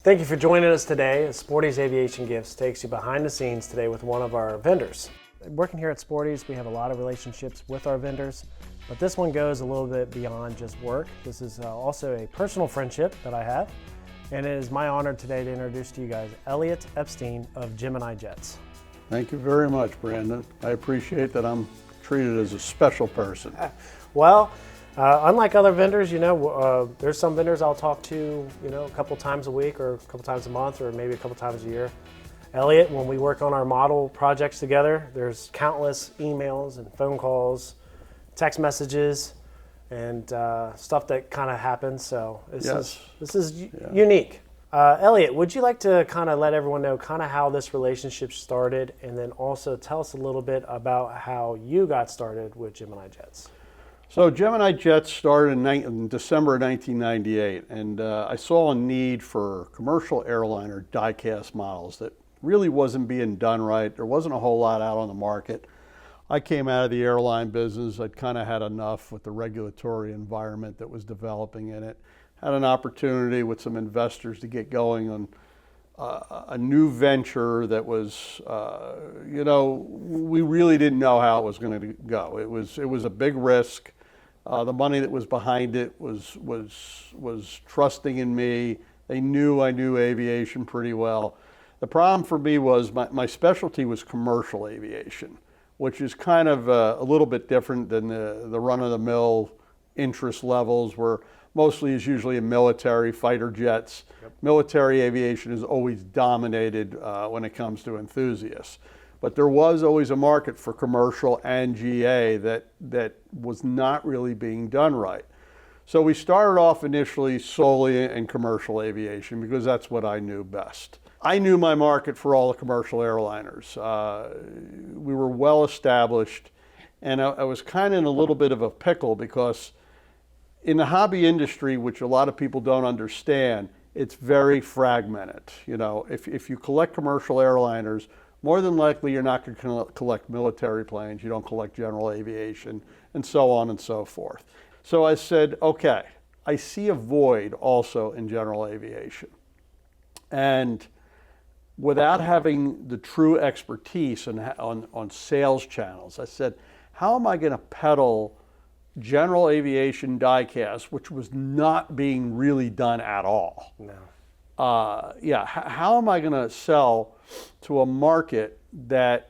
Thank you for joining us today as Sporty's Aviation Gifts takes you behind the scenes today with one of our vendors. Working here at Sporty's, we have a lot of relationships with our vendors, but this one goes a little bit beyond just work. This is also a personal friendship that I have, and it is my honor today to introduce to you guys Elliot Epstein of GeminiJets. Thank you very much, Brandon. I appreciate that I'm treated as a special person. Well, unlike other vendors, there's some vendors I'll talk to, a couple times a week or a couple times a month or maybe a couple times a year. Elliot, when we work on our model projects together, there's countless emails and phone calls, text messages, and stuff that kind of happens. So this is unique. Elliot, would you like to kind of let everyone know kind of how this relationship started, and then also tell us a little bit about how you got started with GeminiJets? So GeminiJets started in December 1998, and I saw a need for commercial airliner die-cast models that really wasn't being done right. There wasn't a whole lot out on the market. I came out of the airline business. I'd kind of had enough with the regulatory environment that was developing in it. Had an opportunity with some investors to get going on a new venture that was, we really didn't know how it was going to go. It was a big risk. The money that was behind it was trusting in me. They knew I knew aviation pretty well. The problem for me was my specialty was commercial aviation, which is kind of a little bit different than the run-of-the-mill interest levels, where mostly is usually in military, fighter jets. Yep. Military aviation is always dominated when it comes to enthusiasts. But there was always a market for commercial and GA that was not really being done right. So we started off initially solely in commercial aviation because that's what I knew best. I knew my market for all the commercial airliners. We were well established, and I was kind of in a little bit of a pickle because in the hobby industry, which a lot of people don't understand, it's very fragmented. If you collect commercial airliners, more than likely you're not going to collect military planes, you don't collect general aviation, and so on and so forth. So I said, okay, I see a void also in general aviation. And without having the true expertise on sales channels, I said, how am I going to peddle general aviation die-cast, which was not being really done at all? No. How am I going to sell to a market that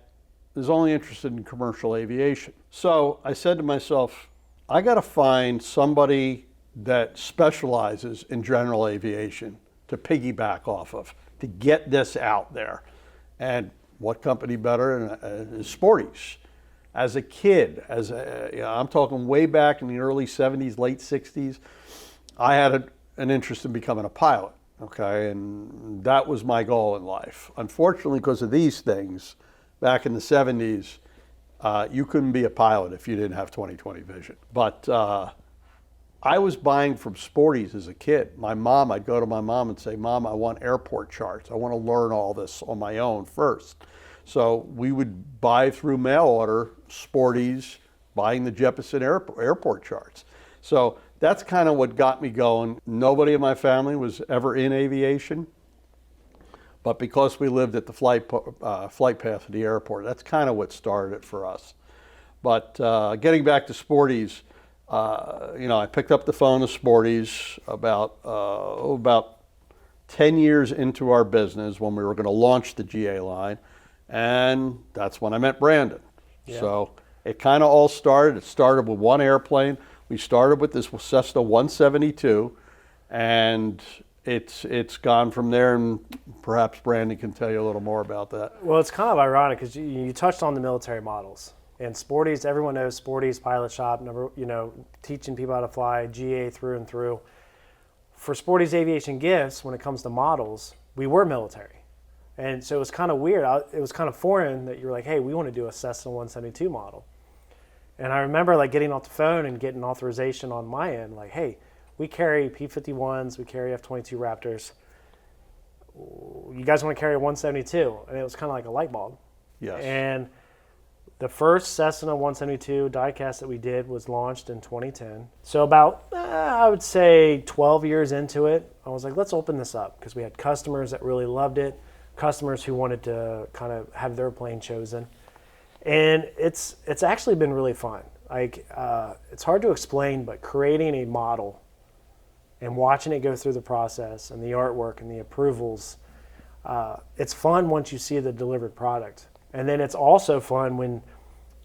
is only interested in commercial aviation? So I said to myself, I got to find somebody that specializes in general aviation to piggyback off of, to get this out there. And what company better than Sporty's? As a kid, I'm talking way back in the early 70s, late 60s, I had an interest in becoming a pilot. Okay, and that was my goal in life. Unfortunately, because of these things, back in the 70s, you couldn't be a pilot if you didn't have 20/20 vision. But I was buying from Sporty's as a kid. I'd go to my mom and say, Mom, I want airport charts. I want to learn all this on my own first. So we would buy through mail order Sporty's, buying the Jeppesen airport charts. So that's kind of what got me going. Nobody in my family was ever in aviation, but because we lived at the flight path of the airport, that's kind of what started it for us. But getting back to Sporty's, I picked up the phone to Sporty's about 10 years into our business when we were going to launch the GA line, and that's when I met Brandon. Yeah. So it kind of all started. It started with one airplane. We started with this Cessna 172, and it's gone from there, and perhaps Brandon can tell you a little more about that. Well, it's kind of ironic because you touched on the military models. And Sporty's, everyone knows Sporty's pilot shop, teaching people how to fly, GA through and through. For Sporty's Aviation Gifts, when it comes to models, we were military. And so it was kind of weird. It was kind of foreign that you were like, hey, we want to do a Cessna 172 model. And I remember getting off the phone and getting authorization on my end, like, hey, we carry P-51s, we carry F-22 Raptors. You guys want to carry a 172? And it was kind of like a light bulb. Yes. And The first Cessna 172 diecast that we did was launched in 2010. So about, I would say 12 years into it, I was like, let's open this up, because we had customers that really loved it, customers who wanted to kind of have their plane chosen. And it's actually been really fun. Like, it's hard to explain, but creating a model and watching it go through the process and the artwork and the approvals, it's fun once you see the delivered product. And then it's also fun when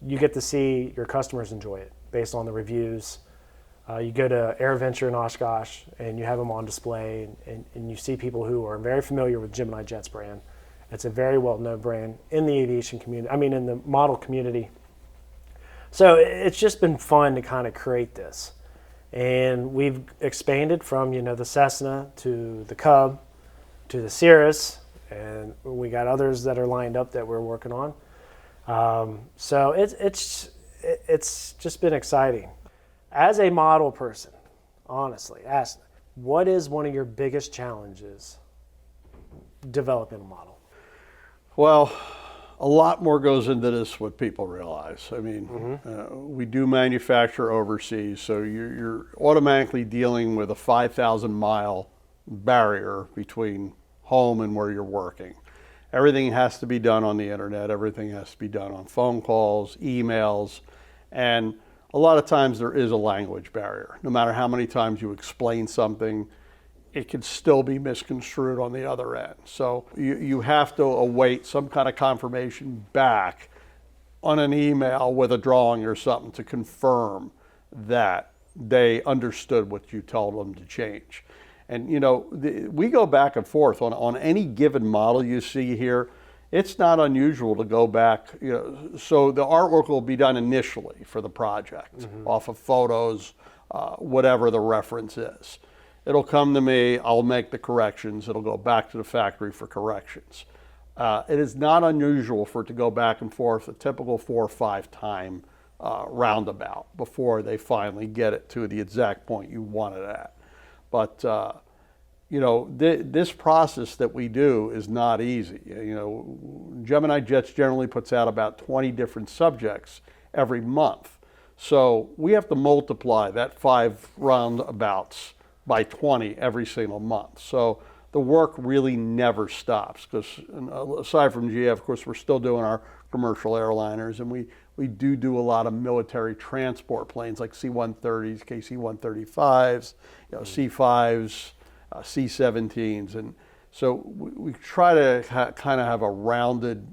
you get to see your customers enjoy it based on the reviews. You go to AirVenture in Oshkosh and you have them on display, and you see people who are very familiar with GeminiJets brand. It's a very well-known brand in the aviation community, in the model community. So it's just been fun to kind of create this. And we've expanded from, the Cessna to the Cub to the Cirrus, and we got others that are lined up that we're working on. So it's just been exciting. As a model person, honestly, ask, what is one of your biggest challenges developing a model? Well, a lot more goes into this than what people realize. We do manufacture overseas, so you're automatically dealing with a 5,000-mile barrier between home and where you're working. Everything has to be done on the internet. Everything has to be done on phone calls, emails, and a lot of times there is a language barrier. No matter how many times you explain something, it can still be misconstrued on the other end. So you have to await some kind of confirmation back on an email with a drawing or something to confirm that they understood what you told them to change. And we go back and forth on any given model you see here. It's not unusual to go back, so the artwork will be done initially for the project, off of photos, whatever the reference is. It'll come to me, I'll make the corrections, it'll go back to the factory for corrections. It is not unusual for it to go back and forth a typical 4 or 5 time roundabout before they finally get it to the exact point you want it at. But this process that we do is not easy. GeminiJets generally puts out about 20 different subjects every month. So we have to multiply that 5 roundabouts by 20 every single month. So the work really never stops, because aside from GF, of course, we're still doing our commercial airliners, and we do a lot of military transport planes like C-130s, KC-135s, C-5s, C-17s, and so we try to kind of have a rounded,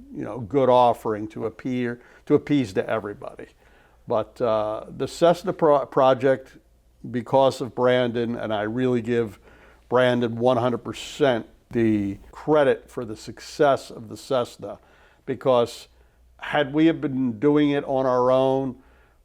good offering to appease to everybody. But the Cessna project, because of Brandon, and I really give Brandon 100% the credit for the success of the Cessna, because had we have been doing it on our own,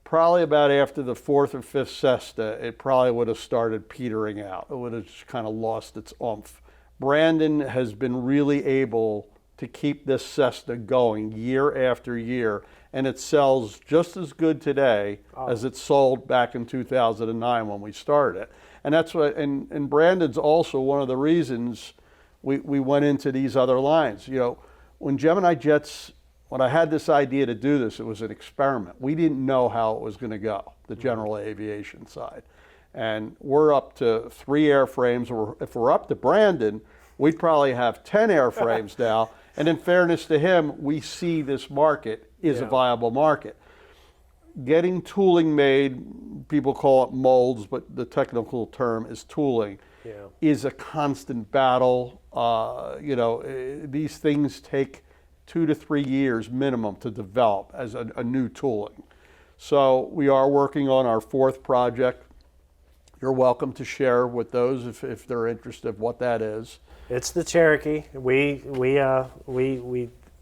probably about after the 4th or 5th Cessna, it probably would have started petering out. It would have just kind of lost its oomph. Brandon has been really able to keep this Cessna going year after year, and it sells just as good today as it sold back in 2009 when we started it. And that's what, and Brandon's also one of the reasons we went into these other lines. When GeminiJets, when I had this idea to do this, it was an experiment. We didn't know how it was going to go, the general aviation side. And we're up to 3 airframes, or if we're up to Brandon, we'd probably have 10 airframes now. And in fairness to him, we see this market is a viable market. Getting tooling made, people call it molds, but the technical term is tooling, is a constant battle. These things take 2 to 3 years minimum to develop as a new tooling. So we are working on our 4th project. You're welcome to share with those if they're interested what that is. It's the Cherokee. We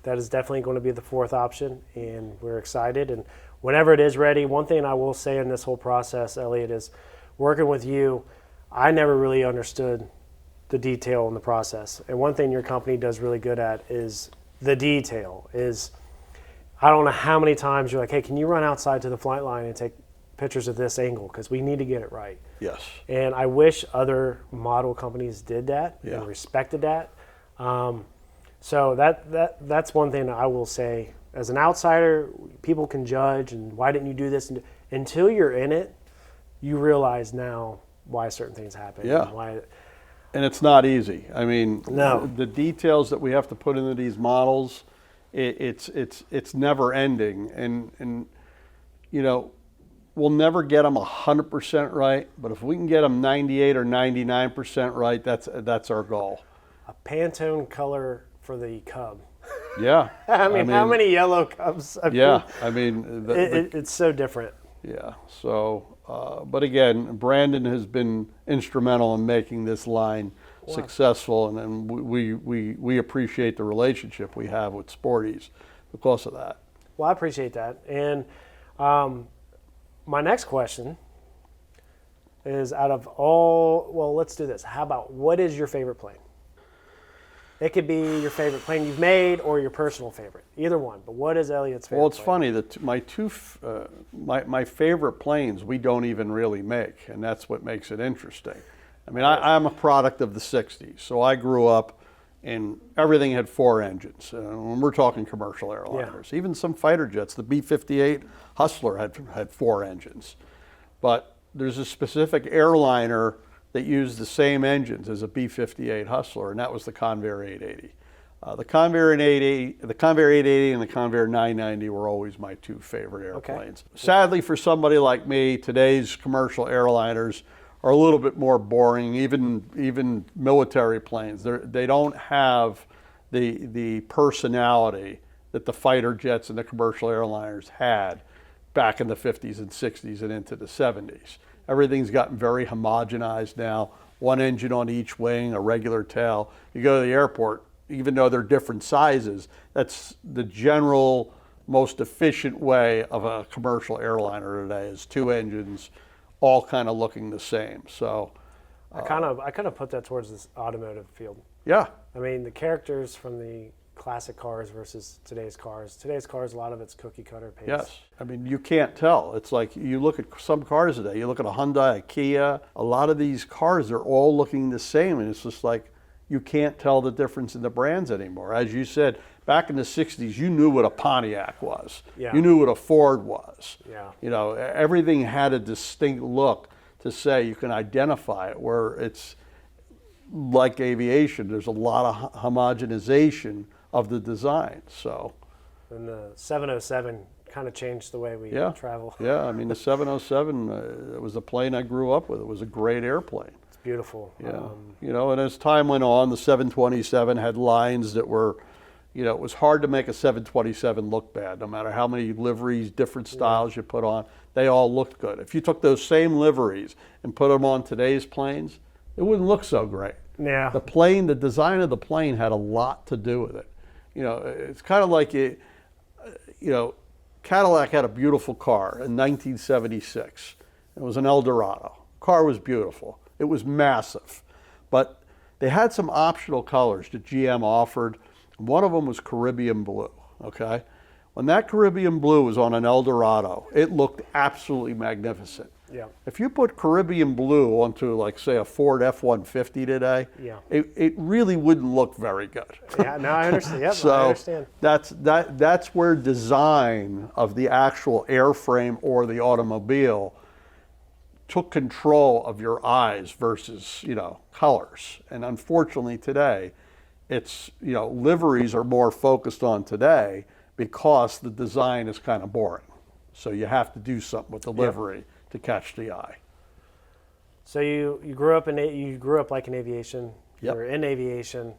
that is definitely going to be the 4th option, and we're excited. And whenever it is ready, one thing I will say in this whole process, Elliot, is working with you, I never really understood the detail in the process. And one thing your company does really good at is the detail. I don't know how many times you're like, hey, can you run outside to the flight line and take pictures of this angle, because we need to get it right. Yes. And I wish other model companies did that and respected that. So that's one thing that I will say as an outsider, people can judge and why didn't you do this? And until you're in it, you realize now why certain things happen. Yeah. And it's not easy. I mean, No. the details that we have to put into these models, it's never ending. And you know, we'll never get them 100% right, but if we can get them 98 or 99% right, that's our goal. a Pantone color for the Cub. Yeah. I mean, how many yellow Cubs? I mean, It's so different. Yeah. So, but again, Brandon has been instrumental in making this line successful, and we appreciate the relationship we have with Sporties because of that. Well, I appreciate that. And my next question is, out of all, well, let's do this. How about, what is your favorite plane? It could be your favorite plane you've made or your personal favorite, either one. But what is Elliot's favorite? Well, it's plane? funny that my favorite planes we don't even really make, and that's what makes it interesting. I mean, I'm a product of the '60s, so I grew up and everything had 4 engines. When we're talking commercial airliners, even some fighter jets, the B-58 Hustler had 4 engines. But there's a specific airliner that used the same engines as a B-58 Hustler, and that was the Convair 880. The Convair 880 and the Convair 990 were always my 2 favorite airplanes. Okay. Sadly, for somebody like me, today's commercial airliners are a little bit more boring. Even military planes, they don't have the personality that the fighter jets and the commercial airliners had back in the 50s and 60s and into the 70s. Everything's gotten very homogenized now. 1 engine on each wing, a regular tail. You go to the airport, even though they're different sizes, that's the general most efficient way of a commercial airliner today, is 2 engines, all kind of looking the same. So I kind of put that towards this automotive field. Yeah. I mean, the characters from the classic cars versus today's cars. Today's cars, a lot of it's cookie cutter paste. Yes. I mean, you can't tell. It's like you look at some cars today, you look at a Hyundai, a Kia, a lot of these cars are all looking the same, and it's just like you can't tell the difference in the brands anymore. As you said, back in the 60s, you knew what a Pontiac was. Yeah. You knew what a Ford was. Yeah. You know, everything had a distinct look to say you can identify it, where it's like aviation, there's a lot of homogenization of the design. So, and the 707 kind of changed the way we travel. Yeah, I mean, the 707, it was a plane I grew up with. It was a great airplane. It's beautiful. Yeah, you know, and as time went on, the 727 had lines that were, you know, it was hard to make a 727 look bad. No matter how many liveries, different styles you put on, they all looked good. If you took those same liveries and put them on today's planes, it wouldn't look so great. Yeah. The design of the plane had a lot to do with it. You know, it's kind of like, you know, Cadillac had a beautiful car in 1976. It was an Eldorado. The car was beautiful. It was massive. But they had some optional colors that GM offered. One of them was Caribbean blue, okay? When that Caribbean blue was on an Eldorado, it looked absolutely magnificent. Yeah. If you put Caribbean blue onto, like, say, a Ford F-150 today, it really wouldn't look very good. Yeah, no, I understand. Yep, So I understand. that's where design of the actual airframe or the automobile took control of your eyes versus, you know, colors. And unfortunately today, it's, you know, liveries are more focused on today because the design is kind of boring. So you have to do something with the livery to catch the eye. So you grew up like in aviation. Yep. You're in aviation.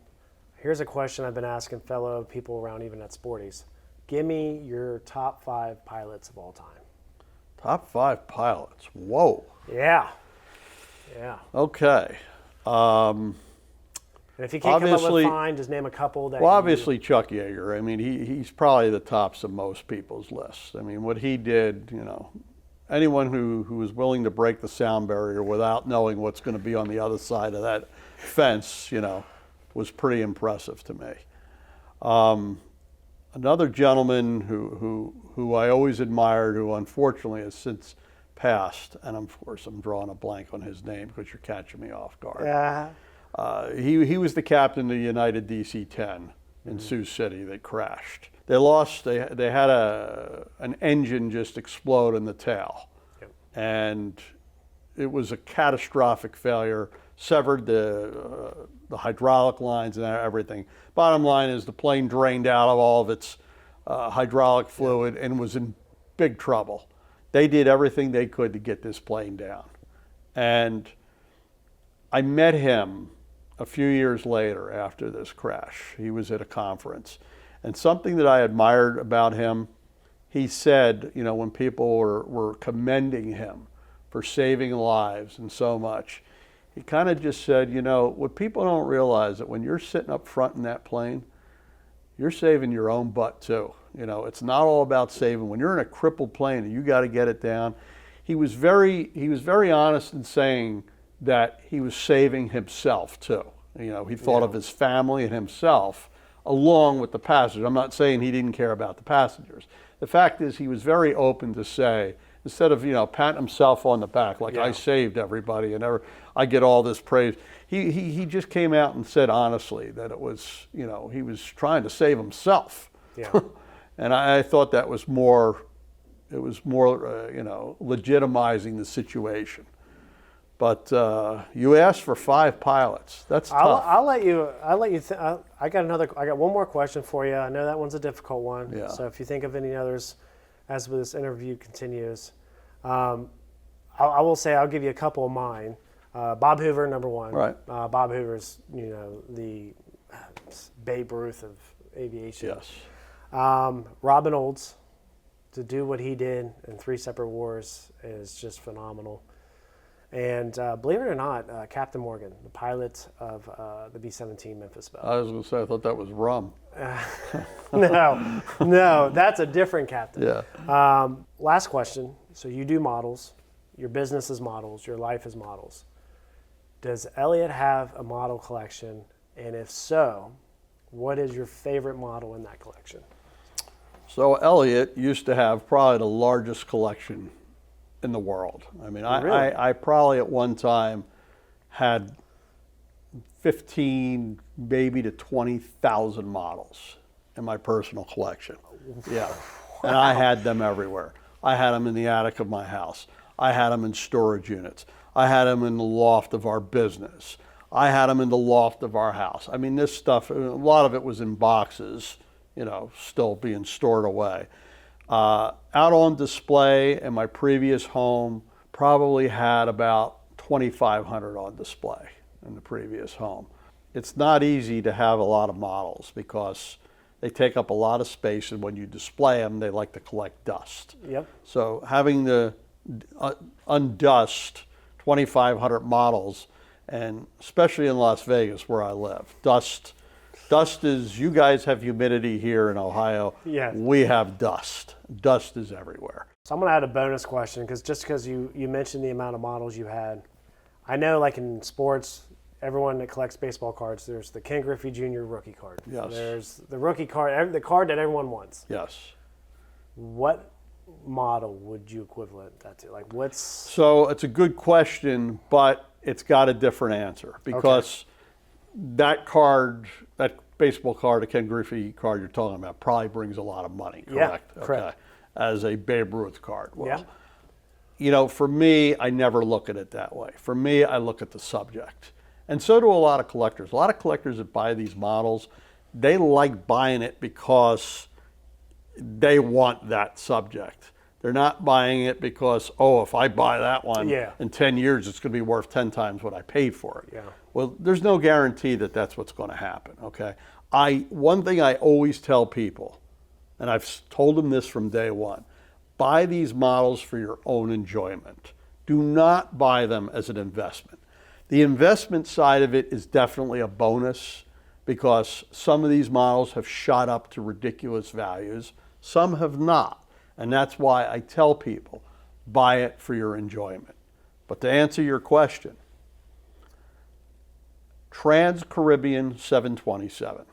Here's a question I've been asking fellow people around, even at Sporties. Give me your top 5 pilots of all time. Top 5 pilots. Whoa. Yeah. Yeah. Okay. And if you can't come up with 5, just name a couple that. Well, obviously Chuck Yeager. I mean, he's probably the tops of most people's lists. I mean, what he did, you know, anyone who was willing to break the sound barrier without knowing what's going to be on the other side of that fence, you know, was pretty impressive to me. Another gentleman who I always admired, who unfortunately has since passed, and of course I'm drawing a blank on his name because you're catching me off guard. Yeah. He was the captain of the United DC-10 in Sioux City that crashed. They had an engine just explode in the tail, Yep. and it was a catastrophic failure. Severed the hydraulic lines and everything. Bottom line is the plane drained out of all of its hydraulic fluid and was in big trouble. They did everything they could to get this plane down, and I met him a few years later after this crash. He was at a conference. And something that I admired about him, he said, you know, when people were commending him for saving lives and so much, he kind of just said, you know, what people don't realize that when you're sitting up front in that plane, you're saving your own butt too. You know, it's not all about saving. When you're in a crippled plane and you got to get it down, he was very honest in saying that he was saving himself too. You know, he thought of his family and himself along with the passengers. I'm not saying he didn't care about the passengers. The fact is he was very open to say, instead of, you know, patting himself on the back like I saved everybody and I get all this praise, he just came out and said honestly that it was, you know, he was trying to save himself. Yeah. And I thought that was more, you know, legitimizing the situation. But you asked for 5 pilots. That's tough. I'll let you. I got one more question for you. I know that one's a difficult one. Yeah. So if you think of any others, as this interview continues, I will say I'll give you a couple of mine. Bob Hoover, number one. Right. Bob Hoover's, you know, the Babe Ruth of aviation. Yes. Robin Olds, to do what he did in 3 separate wars is just phenomenal. And believe it or not, Captain Morgan, the pilot of the B-17 Memphis Belle. I was going to say, I thought that was rum. No, that's a different captain. Yeah. Last question. So you do models, your business is models, your life is models. Does Elliot have a model collection? And if so, what is your favorite model in that collection? So Elliot used to have probably the largest collection in the world. I mean, Really? I probably at one time had 15, maybe to 20,000 models in my personal collection. Yeah. And I had them everywhere. I had them in the attic of my house. I had them in storage units. I had them in the loft of our business. I had them in the loft of our house. I mean, this stuff, a lot of it was in boxes, you know, still being stored away. Out on display in my previous home, probably had about 2,500 on display in the previous home. It's not easy to have a lot of models because they take up a lot of space, and when you display them, they like to collect dust. Yep. So having to undust 2,500 models, and especially in Las Vegas where I live, dust is, you guys have humidity here in Ohio. Yes. We have dust. Dust is everywhere. So I'm going to add a bonus question, because just because you mentioned the amount of models you had, I know like in sports, everyone that collects baseball cards, there's the Ken Griffey Jr. rookie card. Yes. There's the rookie card, the card that everyone wants. Yes. What model would you equivalent that to? Like what's... So it's a good question, but it's got a different answer, because that card, that baseball card, the Ken Griffey card you're talking about, probably brings a lot of money, correct? Yeah, correct. As a Babe Ruth card. Well, Yeah. you know, for me, I never look at it that way. For me, I look at the subject. And so do a lot of collectors. A lot of collectors that buy these models, they like buying it because they want that subject. They're not buying it because, oh, if I buy that one in 10 years, it's going to be worth 10 times what I paid for it. Yeah. Well, there's no guarantee that that's what's going to happen, okay? One thing I always tell people, and I've told them this from day one, buy these models for your own enjoyment. Do not buy them as an investment. The investment side of it is definitely a bonus, because some of these models have shot up to ridiculous values. Some have not. And that's why I tell people, buy it for your enjoyment. But to answer your question, Trans-Caribbean 727.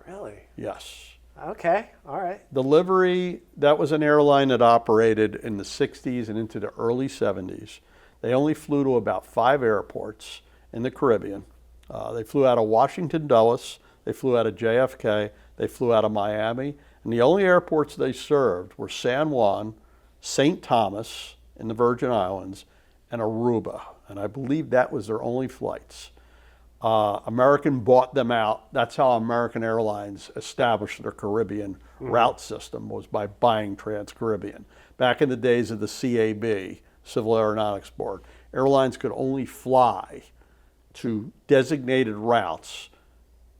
Really? Yes. Okay, all right. The livery, that was an airline that operated in the 60s and into the early 70s. They only flew to about 5 airports in the Caribbean. They flew out of Washington Dulles, they flew out of JFK, they flew out of Miami, And the only airports they served were San Juan, St. Thomas in the Virgin Islands, and Aruba. And I believe that was their only flights. American bought them out. That's how American Airlines established their Caribbean route system, was by buying Trans-Caribbean. Back in the days of the CAB, Civil Aeronautics Board, airlines could only fly to designated routes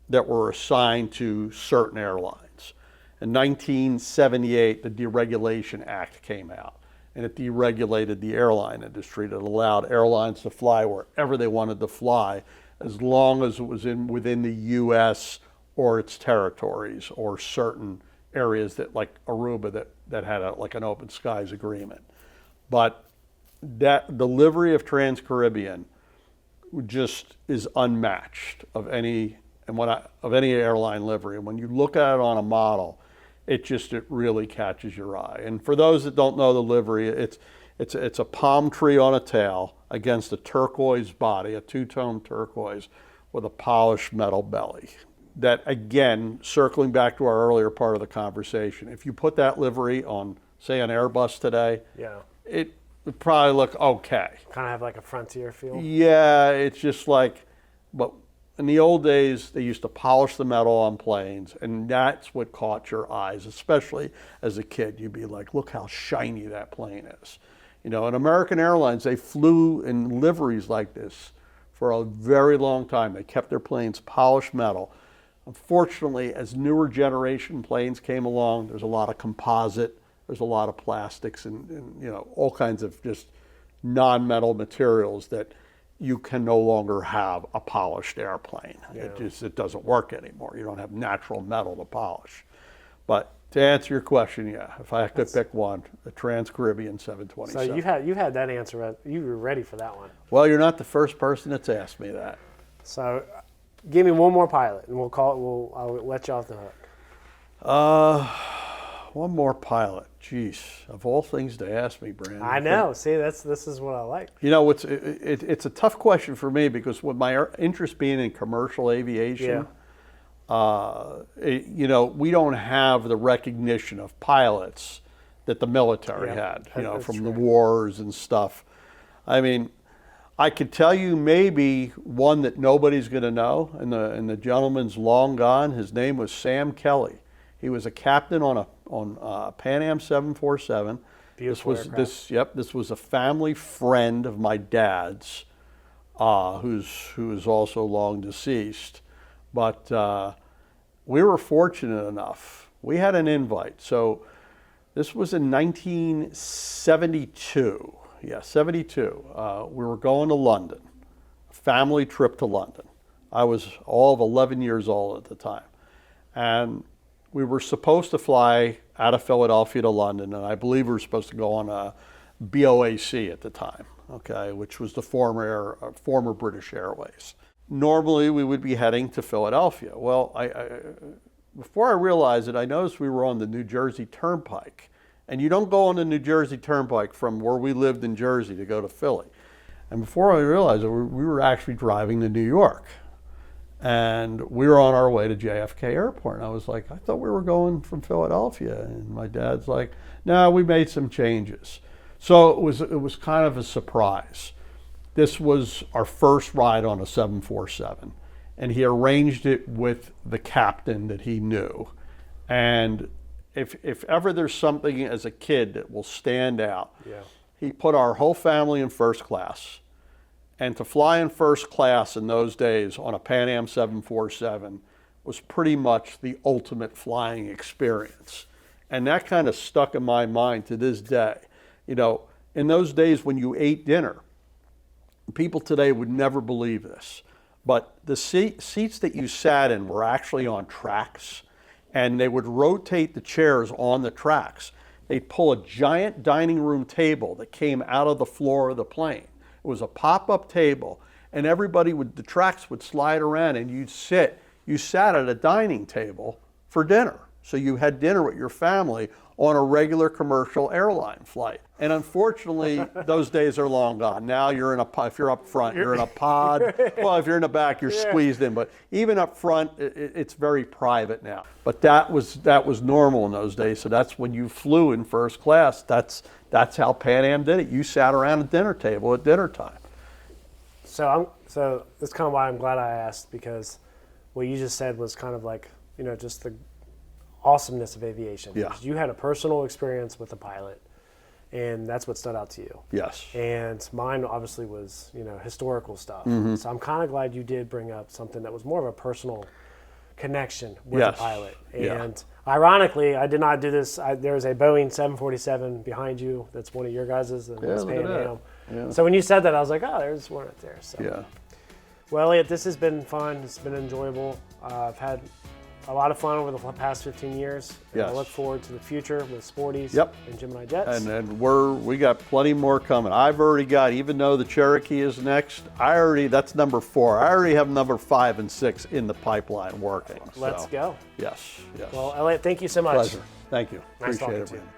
that were assigned to certain airlines. In 1978, the Deregulation Act came out, and it deregulated the airline industry. That allowed airlines to fly wherever they wanted to fly, as long as it was within the U.S. or its territories, or certain areas that, like Aruba, that had like an open skies agreement. But that delivery of Trans-Caribbean just is unmatched of any airline livery. And when you look at it on a model, it really catches your eye. And for those that don't know the livery, it's a palm tree on a tail against a turquoise body, a two-tone turquoise with a polished metal belly. That, again, circling back to our earlier part of the conversation, if you put that livery on, say, an Airbus today, it would probably look okay. Kind of have like a Frontier feel. Yeah, it's just like, but in the old days, they used to polish the metal on planes, and that's what caught your eyes, especially as a kid. You'd be like, look how shiny that plane is. You know, and American Airlines, they flew in liveries like this for a very long time. They kept their planes polished metal. Unfortunately, as newer generation planes came along, there's a lot of composite, there's a lot of plastics and you know, all kinds of just non-metal materials that you can no longer have a polished airplane. Yeah. It doesn't work anymore. You don't have natural metal to polish. But to answer your question, yeah, if I could pick one, the Trans-Caribbean 727. So you had that answer. You were ready for that one. Well, you're not the first person that's asked me that. So give me one more pilot, and I'll let you off the hook. One more pilot. Jeez, of all things to ask me, Brandon. I know. See, this is what I like. You know, it's a tough question for me, because with my interest being in commercial aviation, you know, we don't have the recognition of pilots that the military had, you know, from the wars and stuff. I mean, I could tell you maybe one that nobody's going to know, and the gentleman's long gone. His name was Sam Kelly. He was a captain on a Pan Am 747. Beautiful aircraft. This was a family friend of my dad's, who is also long deceased. But we were fortunate enough. We had an invite. So this was in 1972. Yeah, 72. We were going to London, a family trip to London. I was all of 11 years old at the time. And we were supposed to fly out of Philadelphia to London, and I believe we were supposed to go on a BOAC at the time, okay, which was the former British Airways. Normally, we would be heading to Philadelphia. Well, before I realized it, I noticed we were on the New Jersey Turnpike. And you don't go on the New Jersey Turnpike from where we lived in Jersey to go to Philly. And before I realized it, we were actually driving to New York. And we were on our way to JFK Airport. And I was like, I thought we were going from Philadelphia. And my dad's like, no, we made some changes. So it was kind of a surprise. This was our first ride on a 747. And he arranged it with the captain that he knew. And if ever there's something as a kid that will stand out, he put our whole family in first class. And to fly in first class in those days on a Pan Am 747 was pretty much the ultimate flying experience. And that kind of stuck in my mind to this day. You know, in those days when you ate dinner, people today would never believe this, but the seats that you sat in were actually on tracks, and they would rotate the chairs on the tracks. They'd pull a giant dining room table that came out of the floor of the plane. It was a pop-up table, and the tracks would slide around, and you sat at a dining table for dinner. So you had dinner with your family on a regular commercial airline flight. And unfortunately, those days are long gone. Now you're in if you're up front, you're in a pod. Well, if you're in the back, you're squeezed in. But even up front, it's very private now. But that was normal in those days. So that's when you flew in first class. That's how Pan Am did it. You sat around a dinner table at dinner time. So that's kind of why I'm glad I asked, because what you just said was kind of like, just the awesomeness of aviation. Yeah. You had a personal experience with a pilot, and that's what stood out to you. Yes. And mine obviously was, historical stuff. Mm-hmm. So I'm kind of glad you did bring up something that was more of a personal connection with a pilot. And ironically, I did not do this. There's a Boeing 747 behind you that's one of your guys's, and it's Pan Am. Yeah. So when you said that, I was like, oh, there's one right there. So. Yeah. Well, Elliot, this has been fun. It's been enjoyable. I've had a lot of fun over the past 15 years. And I look forward to the future with Sporties and GeminiJets. And we got plenty more coming. I've already got, even though the Cherokee is next, that's number 4. I already have number 5 and 6 in the pipeline working. Let's go. Yes. Well, Elliot, thank you so much. Pleasure. Thank you. Nice Appreciate it, talking to you. man.